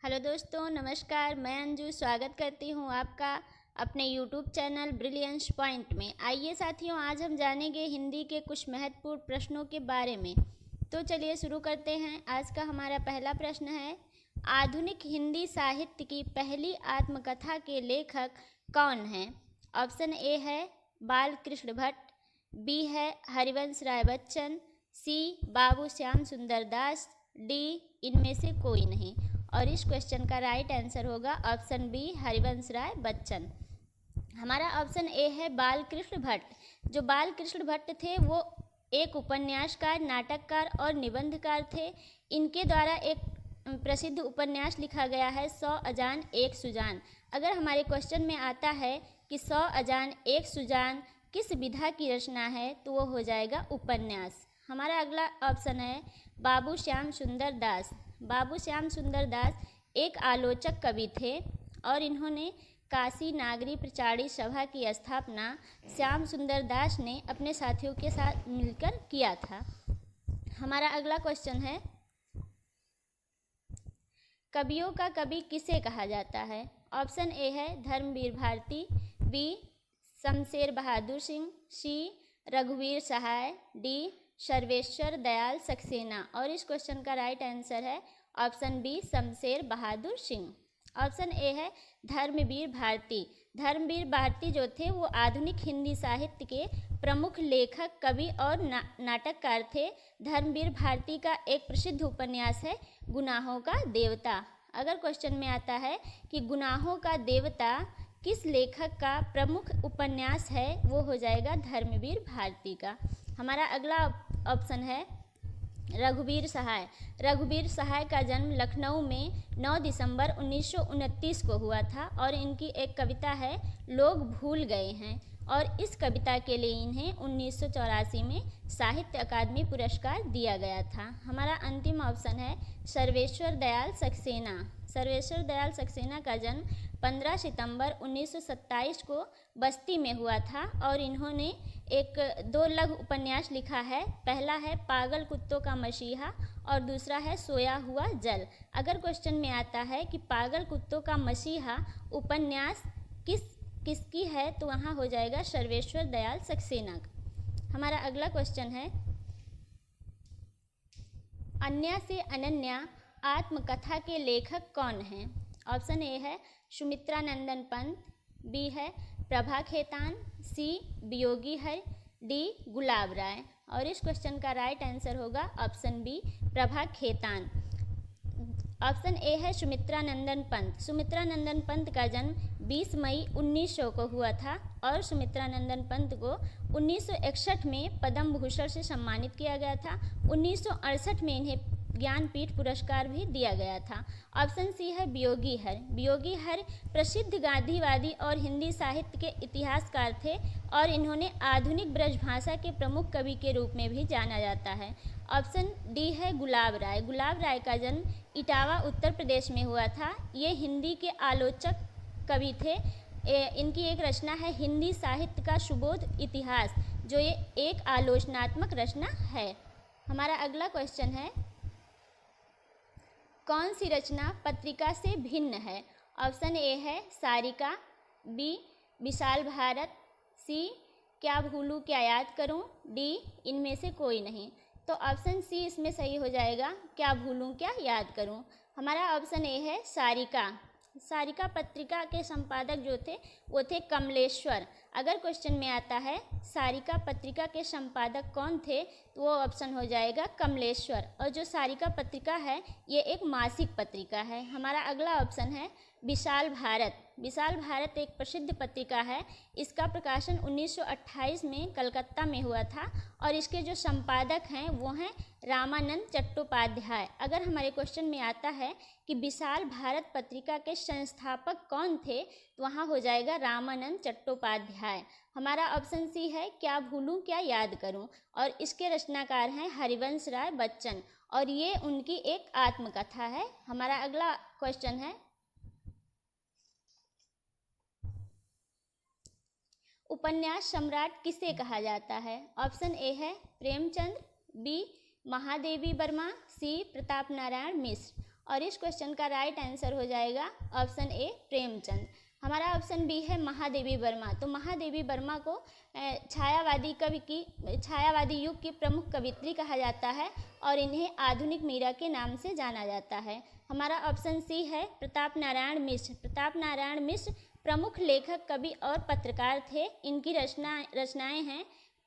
Hello दोस्तों, नमस्कार। मैं अंजू स्वागत करती हूँ आपका अपने YouTube चैनल ब्रिलियंस पॉइंट में। आइए साथियों, आज हम जानेंगे हिंदी के कुछ महत्वपूर्ण प्रश्नों के बारे में। तो चलिए शुरू करते हैं। आज का हमारा पहला प्रश्न है, आधुनिक हिंदी साहित्य की पहली आत्मकथा के लेखक कौन हैं? ऑप्शन ए है बाल कृष्ण भट्ट, बी है हरिवंश राय बच्चन, सी बाबू श्याम सुंदर दास, डी इनमें से कोई नहीं। और इस क्वेश्चन का राइट आंसर होगा ऑप्शन बी हरिवंश राय बच्चन। हमारा ऑप्शन ए है बाल कृष्ण भट्ट। जो बाल कृष्ण भट्ट थे वो एक उपन्यासकार, नाटककार और निबंधकार थे। इनके द्वारा एक प्रसिद्ध उपन्यास लिखा गया है 100 अजान एक सुजान। अगर हमारे क्वेश्चन में आता है कि 100 अजान एक सुजान किस विधा की रचना है, तो वो हो जाएगा उपन्यास। हमारा अगला ऑप्शन है बाबू श्याम सुंदर दास। बाबू श्याम सुंदर दास एक आलोचक कवि थे और इन्होंने काशी नागरी प्रचारी सभा की स्थापना श्याम सुंदर दास ने अपने साथियों के साथ मिलकर किया था। हमारा अगला क्वेश्चन है, कवियों का कवि किसे कहा जाता है? ऑप्शन ए है धर्मवीर भारती, बी शमशेर बहादुर सिंह, सी रघुवीर सहाय, डी सर्वेश्वर दयाल सक्सेना। और इस क्वेश्चन का राइट आंसर है option B Shamsher Bahadur Singh. Option A है धर्मवीर भारती। धर्मवीर भारती जो थे वो आधुनिक हिंदी साहित्य के प्रमुख लेखक, कवि और नाटककार थे। धर्मवीर भारती का एक प्रसिद्ध उपन्यास है गुनाहों का देवता। अगर क्वेश्चन में आता है कि गुनाहों का देवता किस लेखक का प्रमुख उपन्यास है, वो हो जाएगा धर्मवीर भारती का। हमारा अगला ऑप्शन है रघुवीर सहाय। रघुवीर सहाय का जन्म लखनऊ में 9 दिसंबर 1929 को हुआ था और इनकी एक कविता है लोग भूल गए हैं, और इस कविता के लिए इन्हें 1984 में साहित्य अकादमी पुरस्कार दिया गया था। हमारा अंतिम ऑप्शन है सर्वेश्वर दयाल सक्सेना। सर्वेश्वर दयाल सक्सेना का जन्म 15 सितंबर 1927 को बस्ती में हुआ था और इन्होंने दो लघु उपन्यास लिखा है। पहला है पागल कुत्तों का मसीहा और दूसरा है सोया हुआ जल। अगर क्वेश्चन में आता है कि पागल कुत्तों का मसीहा उपन्यास किसकी है, तो वहाँ हो जाएगा सर्वेश्वर दयाल सक्सेना का। हमारा अगला क्वेश्चन है, अन्या से अनन्या आत्मकथा के लेखक कौन हैं? ऑप्शन ए है सुमित्रा नंदन पंत, बी है प्रभा खेतान, सी वियोगी है, डी गुलाब राय। और इस क्वेश्चन का राइट आंसर होगा option B Prabha Khaitan. Option A है सुमित्रा नंदन पंत। सुमित्रा नंदन पंत का जन्म 20 मई 1900 को हुआ था और सुमित्रा नंदन पंत को 1961 में पद्म भूषण से सम्मानित किया गया था। 1968 में इन्हें ज्ञानपीठ पुरस्कार भी दिया गया था। ऑप्शन सी है वियोगी हर। वियोगी हर प्रसिद्ध गांधीवादी और हिंदी साहित्य के इतिहासकार थे और इन्होंने आधुनिक ब्रजभाषा के प्रमुख कवि के रूप में भी जाना जाता है। ऑप्शन डी है गुलाब राय। गुलाब राय का जन्म इटावा उत्तर प्रदेश में हुआ था। ये हिंदी के आलोचक कवि थे। इनकी एक रचना है हिंदी साहित्य का सुबोध इतिहास, जो ये एक आलोचनात्मक रचना है। हमारा अगला क्वेश्चन है, कौन सी रचना पत्रिका से भिन्न है? ऑप्शन ए है सारिका, बी विशाल भारत, सी क्या भूलूं क्या याद करूं, डी इनमें से कोई नहीं। तो ऑप्शन सी इसमें सही हो जाएगा, क्या भूलूं क्या याद करूं। हमारा ऑप्शन ए है सारिका। सारिका पत्रिका के संपादक जो थे वो थे कमलेश्वर। अगर क्वेश्चन में आता है सारिका पत्रिका के संपादक कौन थे, तो वो ऑप्शन हो जाएगा कमलेश्वर। और जो सारिका पत्रिका है ये एक मासिक पत्रिका है। हमारा अगला ऑप्शन है विशाल भारत। विशाल भारत एक प्रसिद्ध पत्रिका है। इसका प्रकाशन 1928 में कलकत्ता में हुआ था और इसके जो संपादक हैं वो हैं रामानंद चट्टोपाध्याय। अगर हमारे क्वेश्चन में आता है कि विशाल भारत पत्रिका के संस्थापक कौन थे, तो वहाँ हो जाएगा रामानंद चट्टोपाध्याय। हमारा ऑप्शन सी है क्या भूलूं क्या याद करूं और इसके रचनाकार हैं हरिवंश राय बच्चन और ये उनकी एक आत्मकथा है। हमारा अगला क्वेश्चन है, उपन्यास सम्राट किसे कहा जाता है? ऑप्शन ए है प्रेमचंद, बी महादेवी वर्मा, सी प्रताप नारायण मिश्र। और इस क्वेश्चन का राइट आंसर हो जाएगा ऑप्शन ए प्रेमचंद। हमारा ऑप्शन बी है महादेवी वर्मा। तो महादेवी वर्मा को छायावादी युग की प्रमुख कवियत्री कहा जाता है और इन्हें आधुनिक मीरा के नाम से जाना जाता है। हमारा ऑप्शन सी है प्रताप नारायण मिश्र। प्रताप नारायण मिश्र प्रमुख लेखक, कवि और पत्रकार थे। इनकी रचनाएं हैं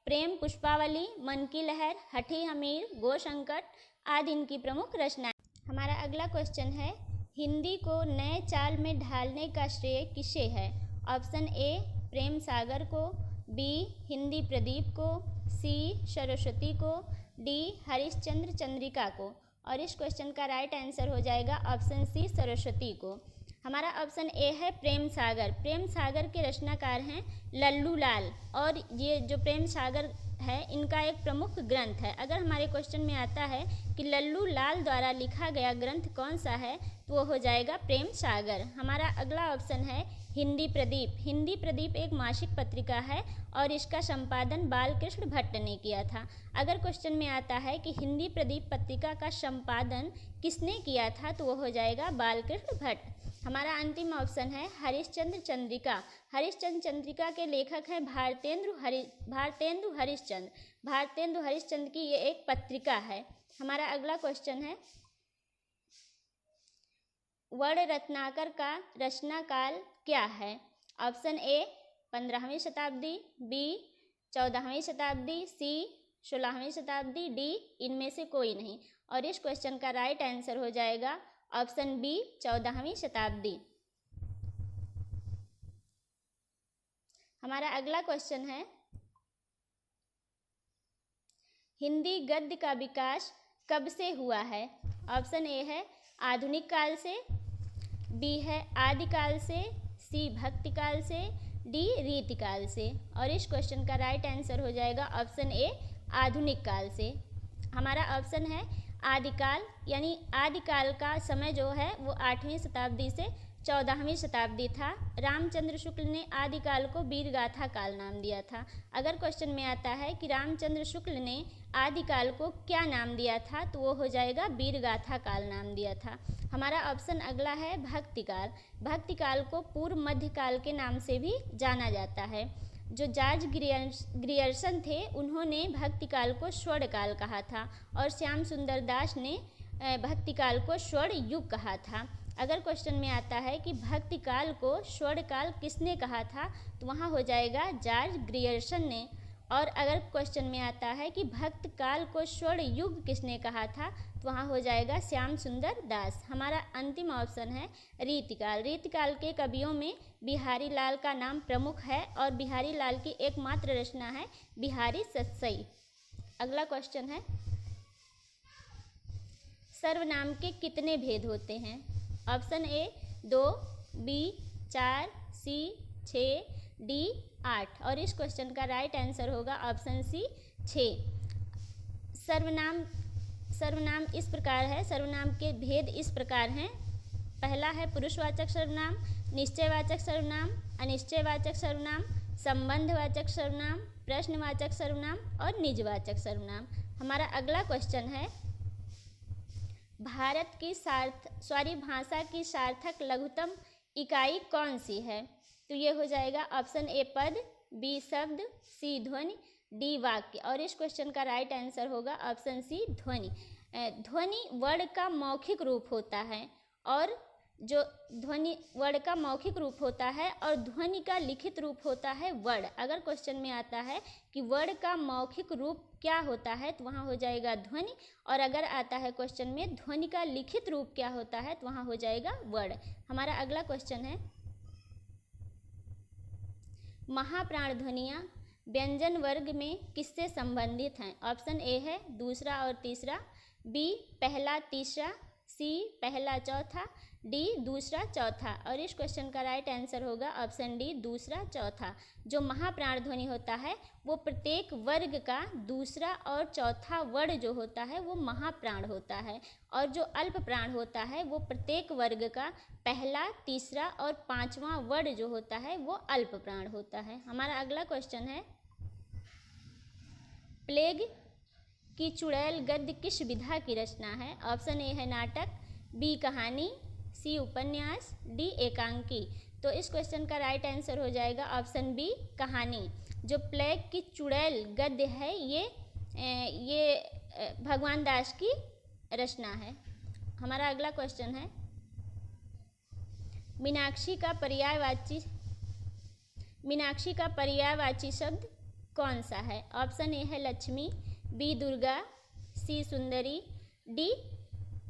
प्रेम पुष्पावली, मन की लहर, हठी हमीर, गो संकट आदि इनकी प्रमुख रचनाएं। हमारा अगला क्वेश्चन है हिंदी को नए चाल में ढालने का श्रेय किसे है? ऑप्शन ए प्रेम सागर को, बी हिंदी प्रदीप को, सी सरस्वती को, डी हरिश्चंद्र चंद्रिका को। और इस क्वेश्चन का राइट आंसर हो जाएगा ऑप्शन सी सरस्वती को। हमारा ऑप्शन ए है प्रेम सागर। प्रेम सागर के रचनाकार हैं लल्लू लाल और ये जो प्रेम सागर है इनका एक प्रमुख ग्रंथ है। अगर हमारे क्वेश्चन में आता है कि लल्लू लाल द्वारा लिखा गया ग्रंथ कौन सा है तो वो हो जाएगा प्रेम सागर। हमारा अगला ऑप्शन है हिंदी प्रदीप। हिंदी प्रदीप एक मासिक पत्रिका है और इसका संपादन बालकृष्ण भट्ट ने किया था। अगर क्वेश्चन में आता है कि हिंदी प्रदीप पत्रिका का संपादन किसने किया था तो वो हो जाएगा बालकृष्ण भट्ट। हमारा अंतिम ऑप्शन है हरिश्चंद्र चंद्रिका। हरिश्चंद्र चंद्रिका के लेखक हैं भारतेंदु हरिश्चंद्र। भारतेंदु हरिश्चंद्र की ये एक पत्रिका है। हमारा अगला क्वेश्चन है वर्ण रत्नाकर का रचना काल क्या है? ऑप्शन ए 15वीं शताब्दी, बी 14वीं शताब्दी, सी 16वीं शताब्दी, डी इनमें से कोई नहीं। और इस क्वेश्चन का राइट आंसर हो जाएगा ऑप्शन बी 14वीं शताब्दी। हमारा अगला क्वेश्चन है हिंदी गद्य का विकास कब से हुआ है? ऑप्शन ए है आधुनिक काल से, बी है आदिकाल से, सी भक्ति काल से, डी रीतिकाल से। और इस क्वेश्चन का राइट आंसर हो जाएगा ऑप्शन ए आधुनिक काल से। हमारा ऑप्शन है आदिकाल, यानी आदिकाल का समय जो है वो 8वीं शताब्दी से 14वीं शताब्दी था। रामचंद्र शुक्ल ने आदिकाल को वीरगाथा काल नाम दिया था। अगर क्वेश्चन में आता है कि रामचंद्र शुक्ल ने आदिकाल को क्या नाम दिया था तो वो हो जाएगा वीरगाथा काल नाम दिया था। हमारा ऑप्शन अगला है भक्तिकाल। भक्तिकाल को पूर्व मध्यकाल के नाम से भी जाना जाता है। जो जॉर्ज ग्रियर्सन थे उन्होंने भक्तिकाल को स्वर्णकाल कहा था और श्याम सुंदर दास ने भक्तिकाल को स्वर्ण युग कहा था। अगर क्वेश्चन में आता है कि भक्तिकाल को स्वर्णकाल किसने कहा था तो वहाँ हो जाएगा जॉर्ज ग्रियर्सन ने। और अगर क्वेश्चन में आता है कि भक्तकाल को स्वर्ण युग किसने कहा था तो वहाँ हो जाएगा श्याम सुंदर दास। हमारा अंतिम ऑप्शन है रीतिकाल। रीतिकाल के कवियों में बिहारी लाल का नाम प्रमुख है और बिहारी लाल की एकमात्र रचना है बिहारी सतसई। अगला क्वेश्चन है सर्वनाम के कितने भेद होते हैं? Option A 2, B 4, C 6, D 8। और इस क्वेश्चन का राइट आंसर होगा ऑप्शन सी 6। सर्वनाम इस प्रकार है, सर्वनाम के भेद इस प्रकार हैं। पहला है पुरुषवाचक सर्वनाम, निश्चयवाचक सर्वनाम, अनिश्चयवाचक सर्वनाम, संबंधवाचक सर्वनाम, प्रश्नवाचक सर्वनाम और निजवाचक सर्वनाम। हमारा अगला क्वेश्चन है भारत की भाषा की सार्थक लघुत्तम इकाई कौन सी है? तो ये हो जाएगा ऑप्शन ए पद, बी शब्द, सी ध्वनि, डी वाक्य। और इस क्वेश्चन का राइट आंसर होगा ऑप्शन सी ध्वनि। ध्वनि वर्ण का मौखिक रूप होता है और जो ध्वनि वर्ण का मौखिक रूप होता है और ध्वनि का लिखित रूप होता है वर्ण। अगर क्वेश्चन में आता है कि वर्ण का मौखिक रूप क्या होता है तो वहाँ हो जाएगा ध्वनि। और अगर आता है क्वेश्चन में ध्वनि का लिखित रूप क्या होता है तो वहाँ हो जाएगा वर्ण। हमारा अगला क्वेश्चन है महाप्राण ध्वनियाँ व्यंजन वर्ग में किससे संबंधित हैं? ऑप्शन ए है दूसरा और तीसरा, बी पहला तीसरा, सी पहला चौथा, डी दूसरा चौथा। और इस क्वेश्चन का राइट आंसर होगा ऑप्शन डी दूसरा चौथा। जो महाप्राण ध्वनि होता है वो प्रत्येक वर्ग का दूसरा और चौथा वर्ण जो होता है वो महाप्राण होता है और जो अल्प प्राण होता है वो प्रत्येक वर्ग का पहला, तीसरा और पांचवा वर्ण जो होता है वो अल्प प्राण होता है। हमारा अगला क्वेश्चन है प्लेग की चुड़ैल गद्य किस विधा की रचना है? ऑप्शन ए है नाटक, बी कहानी, सी उपन्यास, डी एकांकी। तो इस क्वेश्चन का राइट आंसर हो जाएगा ऑप्शन बी कहानी। जो प्लेग की चुड़ैल गद्य है ये भगवान दास की रचना है। हमारा अगला क्वेश्चन है, मीनाक्षी का पर्यायवाची शब्द कौन सा है? ऑप्शन ए है लक्ष्मी, बी दुर्गा, सी सुंदरी, डी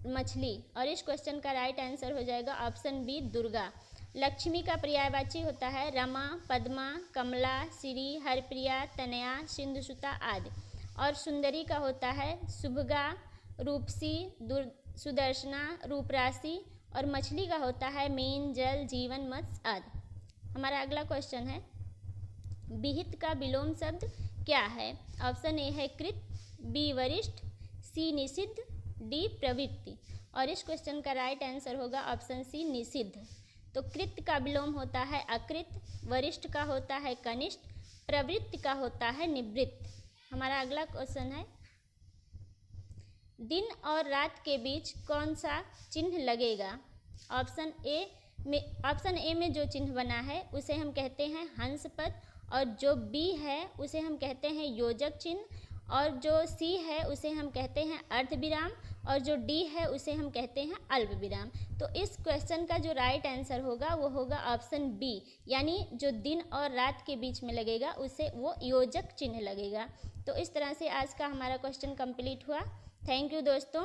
मछली। और इस क्वेश्चन का राइट आंसर हो जाएगा ऑप्शन बी दुर्गा। लक्ष्मी का पर्यायवाची होता है रमा, पद्मा, कमला, श्री, हरप्रिया, तनया, सिंधुसुता आदि। और सुंदरी का होता है शुभगा, रूपसी, सुदर्शना, रूपराशि। और मछली का होता है मीन, जल, जीवन, मत्स्य आदि। हमारा अगला क्वेश्चन है, विहित का विलोम शब्द क्या है? ऑप्शन ए है कृत, बी वरिष्ठ, सी निषिद्ध, डी प्रवृत्ति। और इस क्वेश्चन का राइट आंसर होगा ऑप्शन सी निषिद्ध। तो कृत का विलोम होता है अकृत, वरिष्ठ का होता है कनिष्ठ, प्रवृत्ति का होता है निवृत्त। हमारा अगला क्वेश्चन है, दिन और रात के बीच कौन सा चिन्ह लगेगा? ऑप्शन ए में जो चिन्ह बना है उसे हम कहते हैं हंस पद, और जो बी है उसे हम कहते हैं योजक चिन्ह, और जो सी है उसे हम कहते हैं अर्धविराम, और जो डी है उसे हम कहते हैं अल्प विराम। तो इस क्वेश्चन का जो राइट आंसर होगा वो होगा ऑप्शन बी, यानी जो दिन और रात के बीच में लगेगा उसे वो योजक चिन्ह लगेगा। तो इस तरह से आज का हमारा क्वेश्चन कंप्लीट हुआ। थैंक यू दोस्तों।